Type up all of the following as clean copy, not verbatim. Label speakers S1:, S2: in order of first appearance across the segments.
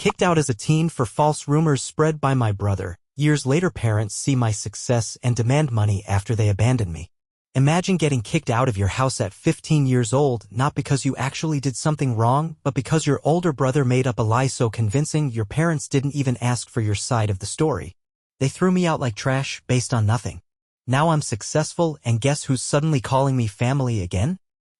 S1: Kicked out as a teen for false rumors spread by my brother. Years later, parents see my success and demand money after they abandon me. Imagine getting kicked out of your house at 15 years old, not because you actually did something wrong, but because your older brother made up a lie so convincing your parents didn't even ask for your side of the story. They threw me out like trash based on nothing. Now I'm successful, and guess who's suddenly calling me family again?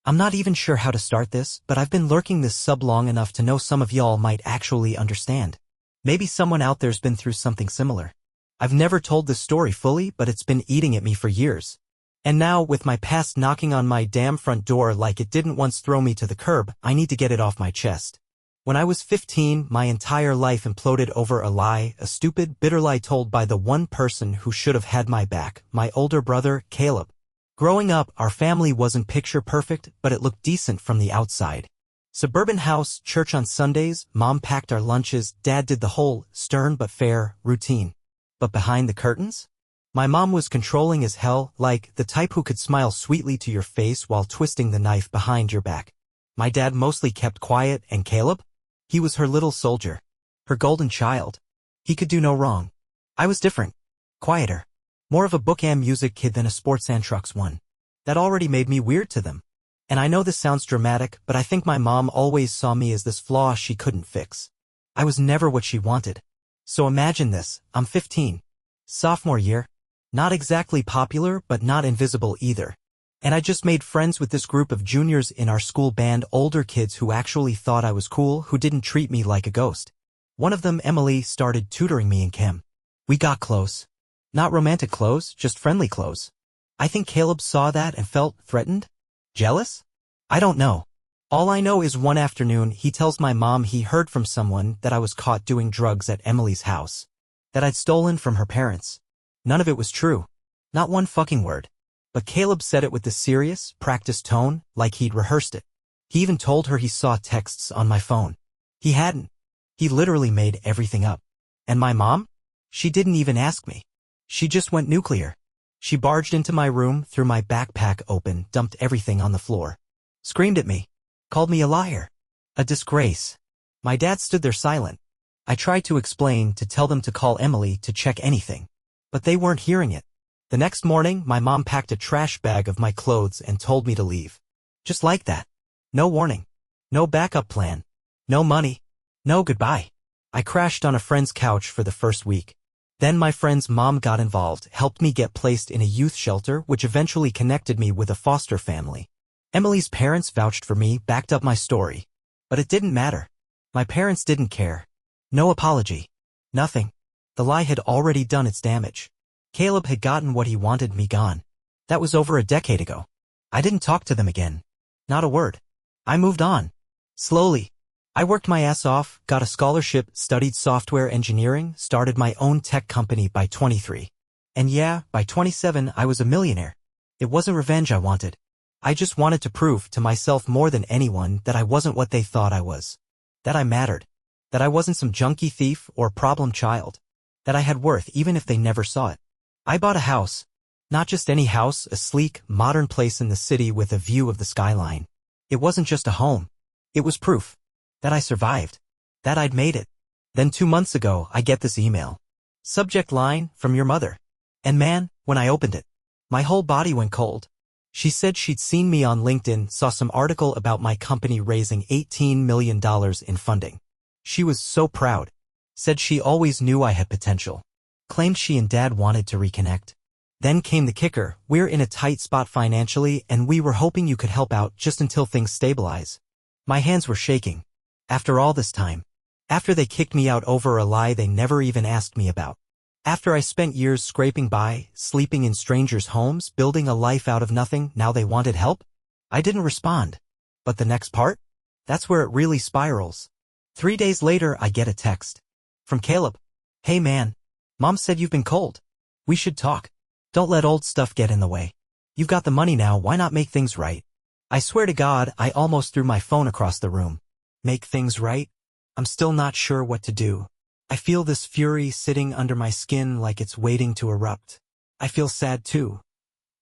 S1: I'm not even sure how to start this, but I've been lurking this sub long enough to know some of y'all might actually understand. Maybe someone out there's been through something similar. I've never told this story fully, but it's been eating at me for years. And now, with my past knocking on my damn front door like it didn't once throw me to the curb, I need to get it off my chest. When I was 15, my entire life imploded over a lie, a stupid, bitter lie told by the one person who should have had my back, my older brother, Caleb. Growing up, our family wasn't picture perfect, but it looked decent from the outside. Suburban house, church on Sundays, mom packed our lunches, dad did the whole, stern but fair, routine. But behind the curtains? My mom was controlling as hell, like the type who could smile sweetly to your face while twisting the knife behind your back. My dad mostly kept quiet, and Caleb? He was her little soldier. Her golden child. He could do no wrong. I was different. Quieter. More of a book and music kid than a sports and trucks one. That already made me weird to them. And I know this sounds dramatic, but I think my mom always saw me as this flaw she couldn't fix. I was never what she wanted. So imagine this, I'm 15. Sophomore year. Not exactly popular, but not invisible either. And I just made friends with this group of juniors in our school band, older kids who actually thought I was cool, who didn't treat me like a ghost. One of them, Emily, started tutoring me in chem. We got close. Not romantic close, just friendly close. I think Caleb saw that and felt threatened? Jealous? I don't know. All I know is one afternoon he tells my mom he heard from someone that I was caught doing drugs at Emily's house. That I'd stolen from her parents. None of it was true. Not one fucking word. But Caleb said it with this serious, practiced tone, like he'd rehearsed it. He even told her he saw texts on my phone. He hadn't. He literally made everything up. And my mom? She didn't even ask me. She just went nuclear. She barged into my room, threw my backpack open, dumped everything on the floor. Screamed at me. Called me a liar. A disgrace. My dad stood there silent. I tried to explain, to tell them to call Emily to check anything. But they weren't hearing it. The next morning, my mom packed a trash bag of my clothes and told me to leave. Just like that. No warning. No backup plan. No money. No goodbye. I crashed on a friend's couch for the first week. Then my friend's mom got involved, helped me get placed in a youth shelter, which eventually connected me with a foster family. Emily's parents vouched for me, backed up my story. But it didn't matter. My parents didn't care. No apology. Nothing. The lie had already done its damage. Caleb had gotten what he wanted, me gone. That was over a decade ago. I didn't talk to them again. Not a word. I moved on. Slowly. I worked my ass off, got a scholarship, studied software engineering, started my own tech company by 23. And yeah, by 27 I was a millionaire. It wasn't revenge I wanted. I just wanted to prove to myself more than anyone that I wasn't what they thought I was. That I mattered. That I wasn't some junkie thief or problem child. That I had worth even if they never saw it. I bought a house. Not just any house, a sleek, modern place in the city with a view of the skyline. It wasn't just a home. It was proof. That I survived. That I'd made it. Then 2 months ago, I get this email. Subject line, from your mother. And man, when I opened it, my whole body went cold. She said she'd seen me on LinkedIn, saw some article about my company raising $18 million in funding. She was so proud. Said she always knew I had potential. Claimed she and dad wanted to reconnect. Then came the kicker, we're in a tight spot financially and we were hoping you could help out just until things stabilize. My hands were shaking. After all this time. After they kicked me out over a lie they never even asked me about. After I spent years scraping by, sleeping in strangers' homes, building a life out of nothing, now they wanted help? I didn't respond. But the next part? That's where it really spirals. 3 days later I get a text. From Caleb. Hey man. Mom said you've been cold. We should talk. Don't let old stuff get in the way. You've got the money now, why not make things right? I swear to God, I almost threw my phone across the room. Make things right? I'm still not sure what to do. I feel this fury sitting under my skin like it's waiting to erupt. I feel sad too.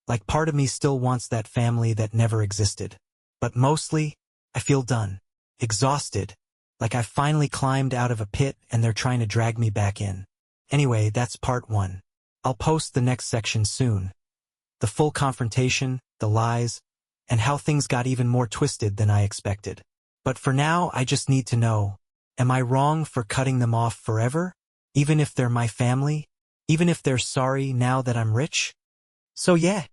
S1: Like part of me still wants that family that never existed. But mostly, I feel done. Exhausted. Like I finally climbed out of a pit and they're trying to drag me back in. Anyway, that's part 1. I'll post the next section soon. The full confrontation, the lies, and how things got even more twisted than I expected. But for now, I just need to know, am I wrong for cutting them off forever? Even if they're my family? Even if they're sorry now that I'm rich? So yeah,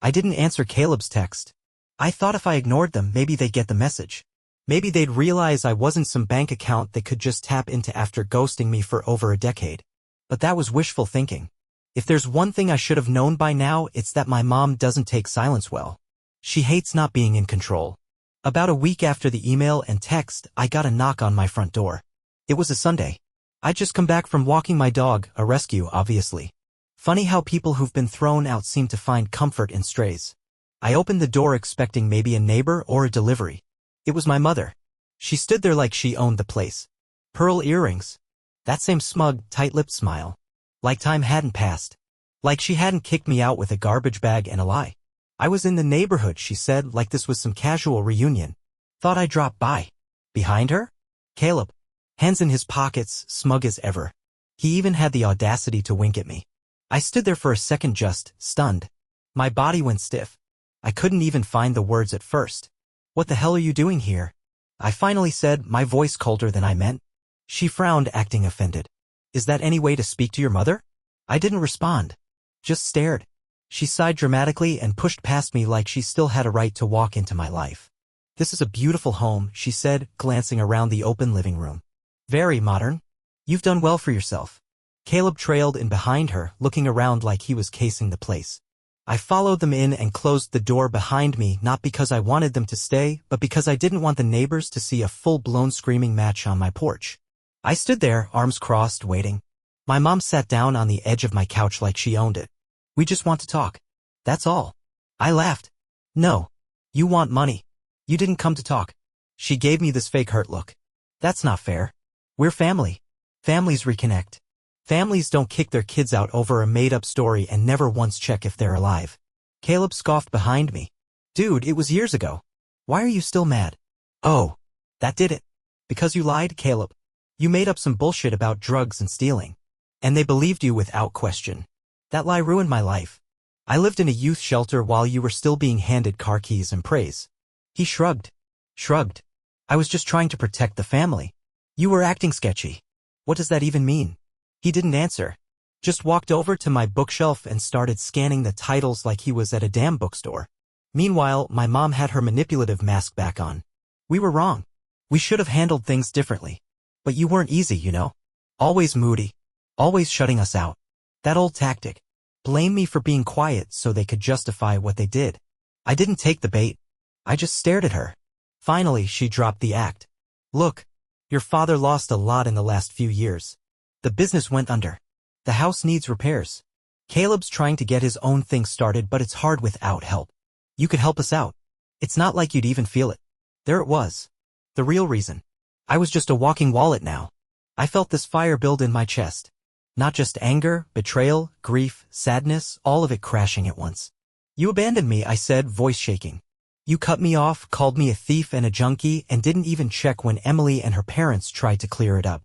S1: I didn't answer Caleb's text. I thought if I ignored them, maybe they'd get the message. Maybe they'd realize I wasn't some bank account they could just tap into after ghosting me for over a decade. But that was wishful thinking. If there's one thing I should have known by now, it's that my mom doesn't take silence well. She hates not being in control. About a week after the email and text, I got a knock on my front door. It was a Sunday. I'd just come back from walking my dog, a rescue, obviously. Funny how people who've been thrown out seem to find comfort in strays. I opened the door expecting maybe a neighbor or a delivery. It was my mother. She stood there like she owned the place. Pearl earrings. That same smug, tight-lipped smile. Like time hadn't passed. Like she hadn't kicked me out with a garbage bag and a lie. I was in the neighborhood, she said, like this was some casual reunion. Thought I'd drop by. Behind her? Caleb. Hands in his pockets, smug as ever. He even had the audacity to wink at me. I stood there for a second just, stunned. My body went stiff. I couldn't even find the words at first. What the hell are you doing here? I finally said, my voice colder than I meant. She frowned, acting offended. Is that any way to speak to your mother? I didn't respond. Just stared. She sighed dramatically and pushed past me like she still had a right to walk into my life. This is a beautiful home, she said, glancing around the open living room. Very modern. You've done well for yourself. Caleb trailed in behind her, looking around like he was casing the place. I followed them in and closed the door behind me, not because I wanted them to stay, but because I didn't want the neighbors to see a full-blown screaming match on my porch. I stood there, arms crossed, waiting. My mom sat down on the edge of my couch like she owned it. We just want to talk. That's all. I laughed. No. You want money. You didn't come to talk. She gave me this fake hurt look. That's not fair. We're family. Families reconnect. Families don't kick their kids out over a made-up story and never once check if they're alive. Caleb scoffed behind me. Dude, it was years ago. Why are you still mad? Oh, that did it. Because you lied, Caleb. You made up some bullshit about drugs and stealing. And they believed you without question. That lie ruined my life. I lived in a youth shelter while you were still being handed car keys and praise. He shrugged. Shrugged. I was just trying to protect the family. You were acting sketchy. What does that even mean? He didn't answer. Just walked over to my bookshelf and started scanning the titles like he was at a damn bookstore. Meanwhile, my mom had her manipulative mask back on. We were wrong. We should have handled things differently. But you weren't easy, you know. Always moody. Always shutting us out. That old tactic. Blame me for being quiet so they could justify what they did. I didn't take the bait. I just stared at her. Finally, she dropped the act. Look, your father lost a lot in the last few years. The business went under. The house needs repairs. Caleb's trying to get his own thing started, but it's hard without help. You could help us out. It's not like you'd even feel it. There it was. The real reason. I was just a walking wallet now. I felt this fire build in my chest. Not just anger, betrayal, grief, sadness, all of it crashing at once. You abandoned me, I said, voice shaking. You cut me off, called me a thief and a junkie, and didn't even check when Emily and her parents tried to clear it up.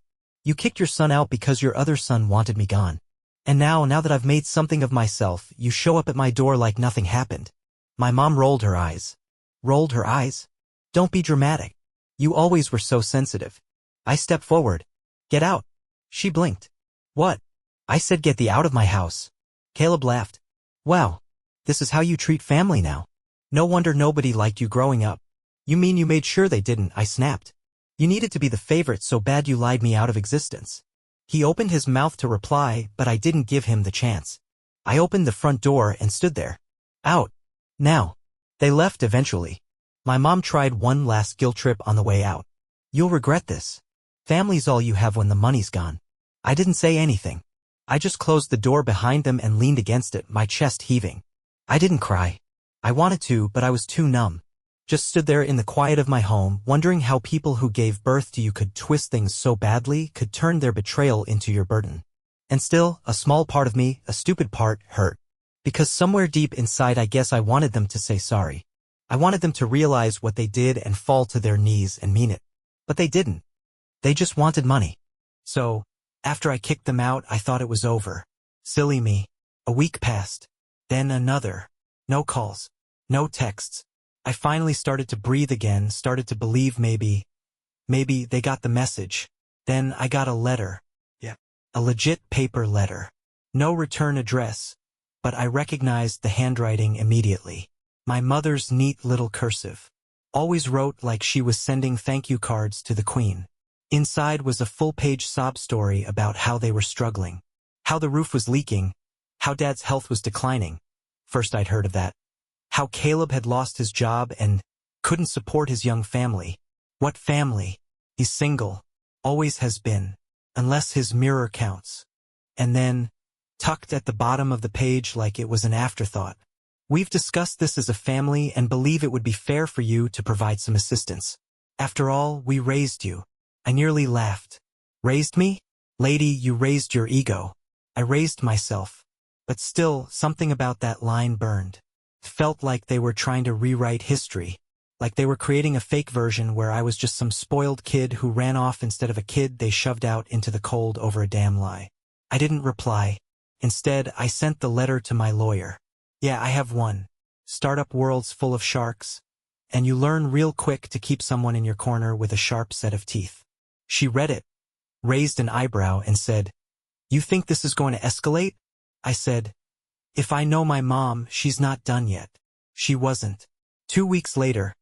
S1: You kicked your son out because your other son wanted me gone. And now that I've made something of myself, you show up at my door like nothing happened. My mom rolled her eyes. Rolled her eyes? Don't be dramatic. You always were so sensitive. I stepped forward. Get out. She blinked. What? I said get thee out of my house. Caleb laughed. Wow. This is how you treat family now. No wonder nobody liked you growing up. You mean you made sure they didn't, I snapped. You needed to be the favorite so bad you lied me out of existence. He opened his mouth to reply, but I didn't give him the chance. I opened the front door and stood there. Out. Now. They left eventually. My mom tried one last guilt trip on the way out. You'll regret this. Family's all you have when the money's gone. I didn't say anything. I just closed the door behind them and leaned against it, my chest heaving. I didn't cry. I wanted to, but I was too numb. Just stood there in the quiet of my home, wondering how people who gave birth to you could twist things so badly, could turn their betrayal into your burden. And still, a small part of me, a stupid part, hurt. Because somewhere deep inside I guess I wanted them to say sorry. I wanted them to realize what they did and fall to their knees and mean it. But they didn't. They just wanted money. So, after I kicked them out, I thought it was over. Silly me. A week passed. Then another. No calls. No texts. I finally started to breathe again, started to believe maybe they got the message. Then I got a letter. Yeah. A legit paper letter. No return address. But I recognized the handwriting immediately. My mother's neat little cursive. Always wrote like she was sending thank you cards to the Queen. Inside was a full-page sob story about how they were struggling. How the roof was leaking. How Dad's health was declining. First I'd heard of that. How Caleb had lost his job and couldn't support his young family. What family? He's single. Always has been. Unless his mirror counts. And then, tucked at the bottom of the page like it was an afterthought. We've discussed this as a family and believe it would be fair for you to provide some assistance. After all, we raised you. I nearly laughed. Raised me? Lady, you raised your ego. I raised myself. But still, something about that line burned. It felt like they were trying to rewrite history. Like they were creating a fake version where I was just some spoiled kid who ran off instead of a kid they shoved out into the cold over a damn lie. I didn't reply. Instead, I sent the letter to my lawyer. Yeah, I have one. Startup world's full of sharks. And you learn real quick to keep someone in your corner with a sharp set of teeth. She read it, raised an eyebrow, and said, "You think this is going to escalate?" I said, "If I know my mom, she's not done yet." She wasn't. 2 weeks later,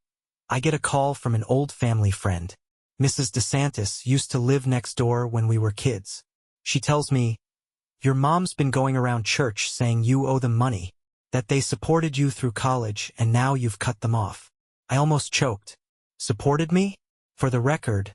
S1: I get a call from an old family friend. Mrs. DeSantis used to live next door when we were kids. She tells me, "Your mom's been going around church saying you owe them money, that they supported you through college and now you've cut them off." I almost choked. Supported me? For the record,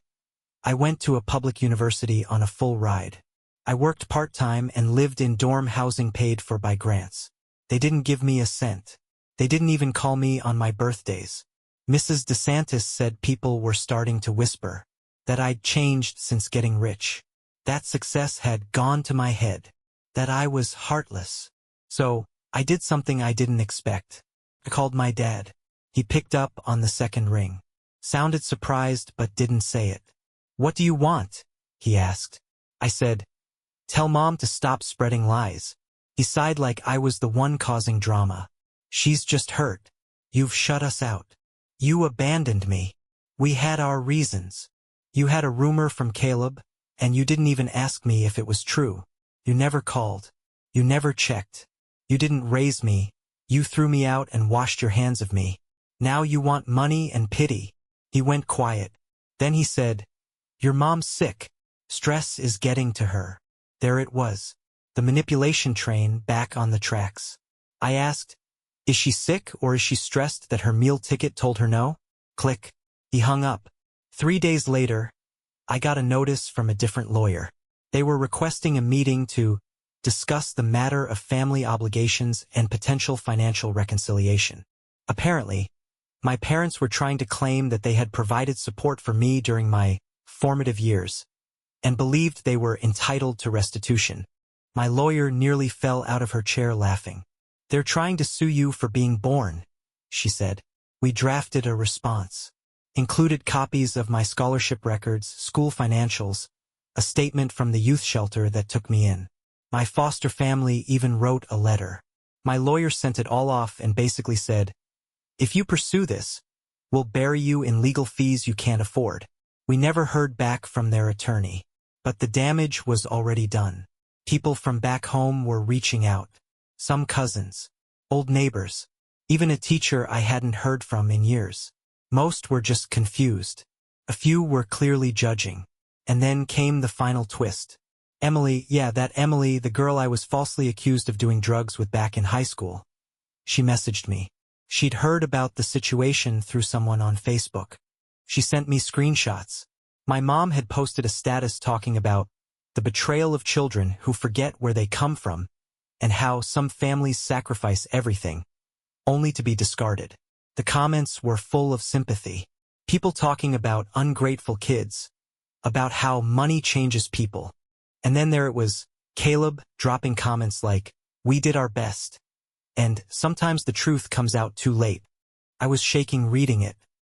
S1: I went to a public university on a full ride. I worked part-time and lived in dorm housing paid for by grants. They didn't give me a cent. They didn't even call me on my birthdays. Mrs. DeSantis said people were starting to whisper that I'd changed since getting rich. That success had gone to my head. That I was heartless. So, I did something I didn't expect. I called my dad. He picked up on the second ring. Sounded surprised but didn't say it. "What do you want?" he asked. I said, "Tell Mom to stop spreading lies." He sighed like I was the one causing drama. "She's just hurt. You've shut us out. You abandoned me. We had our reasons. You had a rumor from Caleb, and you didn't even ask me if it was true. You never called. You never checked. You didn't raise me. You threw me out and washed your hands of me. Now you want money and pity." He went quiet. Then he said, "Your mom's sick. Stress is getting to her." There it was. The manipulation train back on the tracks. I asked, "Is she sick or is she stressed that her meal ticket told her no?" Click. He hung up. 3 days later, I got a notice from a different lawyer. They were requesting a meeting to discuss the matter of family obligations and potential financial reconciliation. Apparently, my parents were trying to claim that they had provided support for me during my formative years, and believed they were entitled to restitution. My lawyer nearly fell out of her chair laughing. "They're trying to sue you for being born," she said. We drafted a response. Included copies of my scholarship records, school financials, a statement from the youth shelter that took me in. My foster family even wrote a letter. My lawyer sent it all off and basically said, "If you pursue this, we'll bury you in legal fees you can't afford." We never heard back from their attorney. But the damage was already done. People from back home were reaching out. Some cousins, old neighbors, even a teacher I hadn't heard from in years. Most were just confused. A few were clearly judging. And then came the final twist. Emily, that Emily, the girl I was falsely accused of doing drugs with back in high school. She messaged me. She'd heard about the situation through someone on Facebook. She sent me screenshots. My mom had posted a status talking about the betrayal of children who forget where they come from and how some families sacrifice everything, only to be discarded. The comments were full of sympathy. People talking about ungrateful kids, about how money changes people. And then there it was, Caleb dropping comments like, "We did our best." And sometimes the truth comes out too late. I was shaking reading it.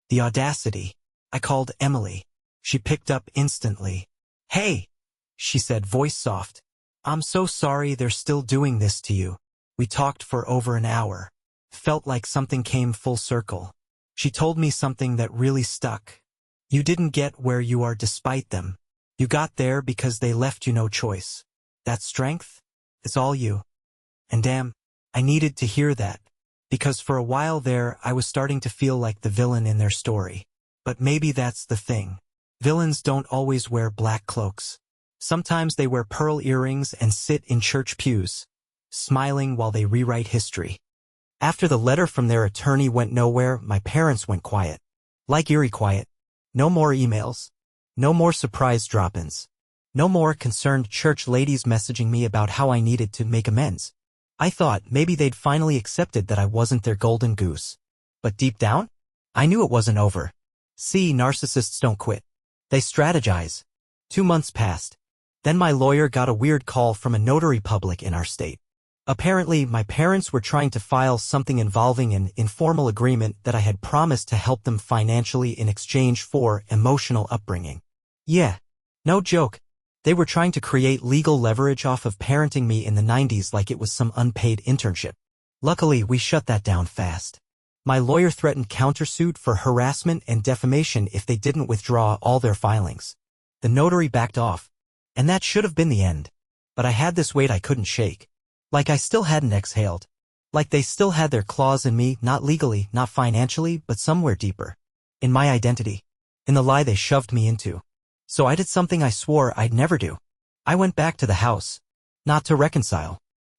S1: The audacity. I called Emily. She picked up instantly. "Hey," she said, voice soft. "I'm so sorry they're still doing this to you." We talked for over an hour. Felt like something came full circle. She told me something that really stuck. "You didn't get where you are despite them. You got there because they left you no choice. That strength? It's all you." And damn, I needed to hear that. Because for a while there, I was starting to feel like the villain in their story. But maybe that's the thing. Villains don't always wear black cloaks. Sometimes they wear pearl earrings and sit in church pews, smiling while they rewrite history. After the letter from their attorney went nowhere, my parents went quiet. Like eerie quiet. No more emails. No more surprise drop-ins. No more concerned church ladies messaging me about how I needed to make amends. I thought maybe they'd finally accepted that I wasn't their golden goose. But deep down, I knew it wasn't over. See, narcissists don't quit. They strategize. 2 months passed. Then my lawyer got a weird call from a notary public in our state. Apparently, my parents were trying to file something involving an informal agreement that I had promised to help them financially in exchange for emotional upbringing. Yeah, no joke. They were trying to create legal leverage off of parenting me in the 90s like it was some unpaid internship. Luckily, we shut that down fast. My lawyer threatened countersuit for harassment and defamation if they didn't withdraw all their filings. The notary backed off. And that should have been the end. But I had this weight I couldn't shake. Like I still hadn't exhaled. Like they still had their claws in me, not legally, not financially, but somewhere deeper. In my identity. In the lie they shoved me into. So I did something I swore I'd never do. I went back to the house. Not to reconcile.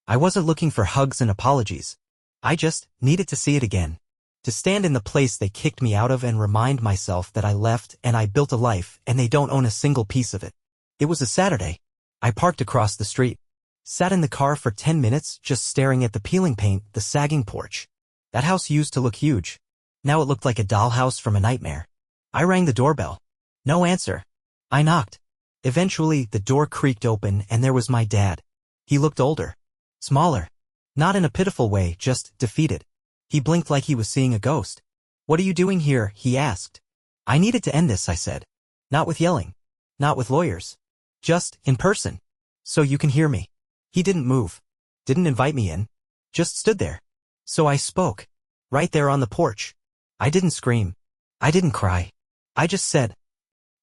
S1: I wasn't looking for hugs and apologies. I just needed to see it again. To stand in the place they kicked me out of and remind myself that I left and I built a life and they don't own a single piece of it. It was a Saturday. I parked across the street. Sat in the car for 10 minutes just staring at the peeling paint, the sagging porch. That house used to look huge. Now it looked like a dollhouse from a nightmare. I rang the doorbell. No answer. I knocked. Eventually, the door creaked open and there was my dad. He looked older. Smaller. Not in a pitiful way, just defeated. He blinked like he was seeing a ghost. "What are you doing here?" he asked. "I needed to end this," I said. "Not with yelling. Not with lawyers. Just in person. So you can hear me." He didn't move. Didn't invite me in. Just stood there. So I spoke. Right there on the porch. I didn't scream. I didn't cry. I just said,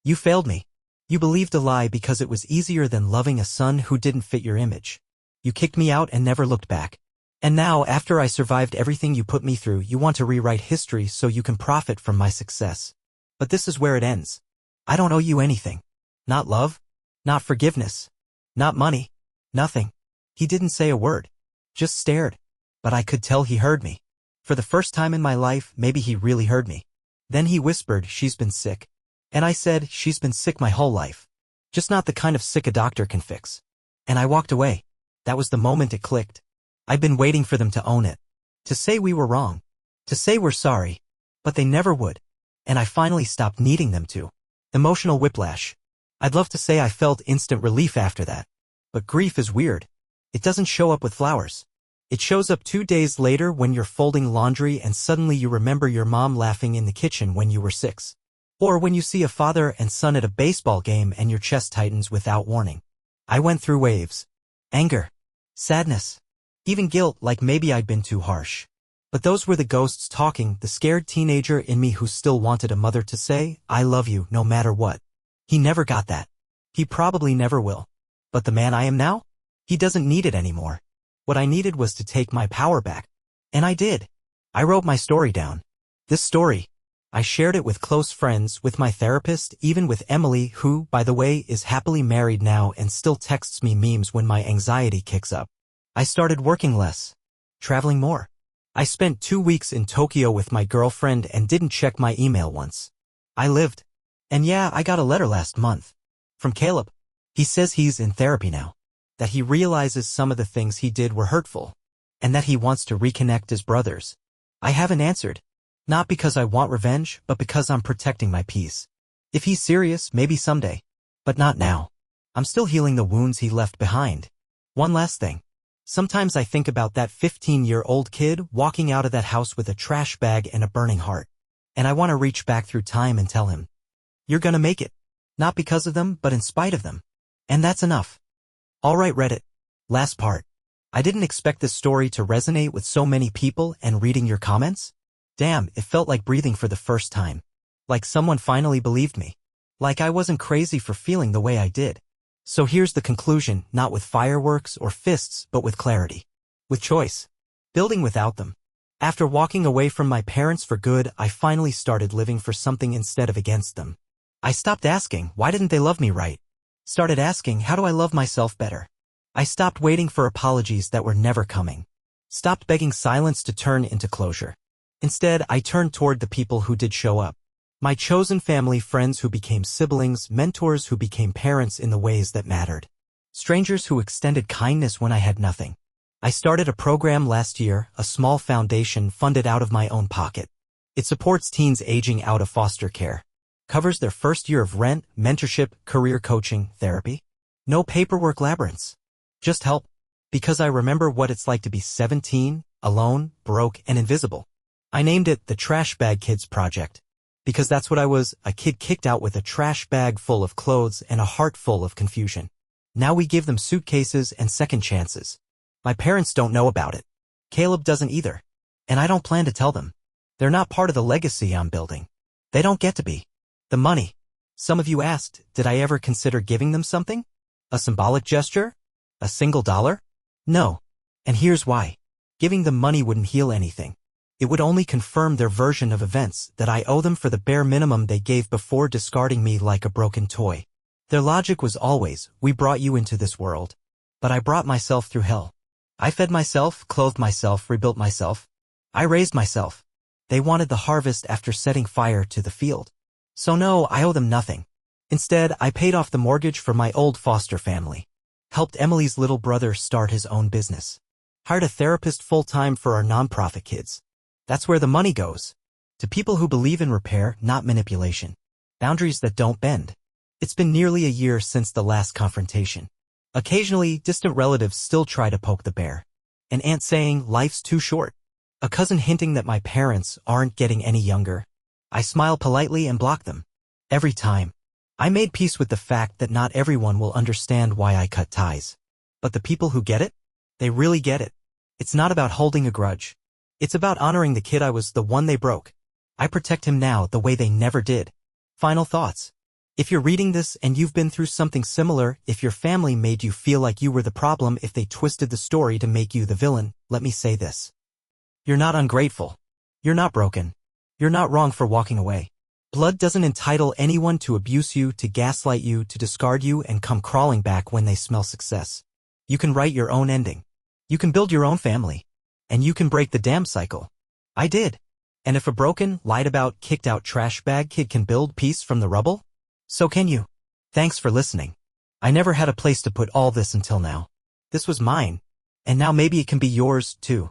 S1: "You failed me. You believed a lie because it was easier than loving a son who didn't fit your image. You kicked me out and never looked back. And now, after I survived everything you put me through, you want to rewrite history so you can profit from my success. But this is where it ends. I don't owe you anything. Not love. Not forgiveness. Not money. Nothing." He didn't say a word. Just stared. But I could tell he heard me. For the first time in my life, maybe he really heard me. Then he whispered, "She's been sick." And I said, "She's been sick my whole life. Just not the kind of sick a doctor can fix." And I walked away. That was the moment it clicked. I'd been waiting for them to own it. To say we were wrong. To say we're sorry. But they never would. And I finally stopped needing them to. Emotional whiplash. I'd love to say I felt instant relief after that. But grief is weird. It doesn't show up with flowers. It shows up 2 days later when you're folding laundry and suddenly you remember your mom laughing in the kitchen when you were 6. Or when you see a father and son at a baseball game and your chest tightens without warning. I went through waves. Anger. Sadness. Even guilt, like maybe I'd been too harsh. But those were the ghosts talking, the scared teenager in me who still wanted a mother to say, "I love you no matter what." He never got that. He probably never will. But the man I am now? He doesn't need it anymore. What I needed was to take my power back. And I did. I wrote my story down. This story. I shared it with close friends, with my therapist, even with Emily, who, by the way, is happily married now and still texts me memes when my anxiety kicks up. I started working less. Traveling more. I spent 2 weeks in Tokyo with my girlfriend and didn't check my email once. I lived. And yeah, I got a letter last month. From Caleb. He says he's in therapy now. That he realizes some of the things he did were hurtful. And that he wants to reconnect as brothers. I haven't answered. Not because I want revenge, but because I'm protecting my peace. If he's serious, maybe someday. But not now. I'm still healing the wounds he left behind. One last thing. Sometimes I think about that 15-year-old kid walking out of that house with a trash bag and a burning heart. And I want to reach back through time and tell him, "You're gonna make it. Not because of them, but in spite of them. And that's enough. Alright Reddit. Last part. I didn't expect this story to resonate with so many people, and reading your comments? Damn, it felt like breathing for the first time. Like someone finally believed me. Like I wasn't crazy for feeling the way I did. So here's the conclusion, not with fireworks or fists, but with clarity. With choice. Building without them. After walking away from my parents for good, I finally started living for something instead of against them. I stopped asking, why didn't they love me right? Started asking, how do I love myself better? I stopped waiting for apologies that were never coming. Stopped begging silence to turn into closure. Instead, I turned toward the people who did show up. My chosen family, friends who became siblings, mentors who became parents in the ways that mattered. Strangers who extended kindness when I had nothing. I started a program last year, a small foundation funded out of my own pocket. It supports teens aging out of foster care. Covers their first year of rent, mentorship, career coaching, therapy. No paperwork labyrinths. Just help. Because I remember what it's like to be 17, alone, broke, and invisible. I named it the Trash Bag Kids Project. Because that's what I was, a kid kicked out with a trash bag full of clothes and a heart full of confusion. Now we give them suitcases and second chances. My parents don't know about it. Caleb doesn't either. And I don't plan to tell them. They're not part of the legacy I'm building. They don't get to be. The money. Some of you asked, did I ever consider giving them something? A symbolic gesture? A single dollar? No. And here's why. Giving them money wouldn't heal anything. It would only confirm their version of events, that I owe them for the bare minimum they gave before discarding me like a broken toy. Their logic was always, we brought you into this world. But I brought myself through hell. I fed myself, clothed myself, rebuilt myself. I raised myself. They wanted the harvest after setting fire to the field. So no, I owe them nothing. Instead, I paid off the mortgage for my old foster family. Helped Emily's little brother start his own business. Hired a therapist full-time for our nonprofit kids. That's where the money goes. To people who believe in repair, not manipulation. Boundaries that don't bend. It's been nearly a year since the last confrontation. Occasionally, distant relatives still try to poke the bear. An aunt saying, life's too short. A cousin hinting that my parents aren't getting any younger. I smile politely and block them. Every time. I made peace with the fact that not everyone will understand why I cut ties. But the people who get it? They really get it. It's not about holding a grudge. It's about honoring the kid I was, the one they broke. I protect him now the way they never did. Final thoughts. If you're reading this and you've been through something similar, if your family made you feel like you were the problem, if they twisted the story to make you the villain, let me say this. You're not ungrateful. You're not broken. You're not wrong for walking away. Blood doesn't entitle anyone to abuse you, to gaslight you, to discard you and come crawling back when they smell success. You can write your own ending. You can build your own family. And you can break the damn cycle. I did. And if a broken, lied about, kicked out trash bag kid can build peace from the rubble, so can you. Thanks for listening. I never had a place to put all this until now. This was mine. And now maybe it can be yours, too.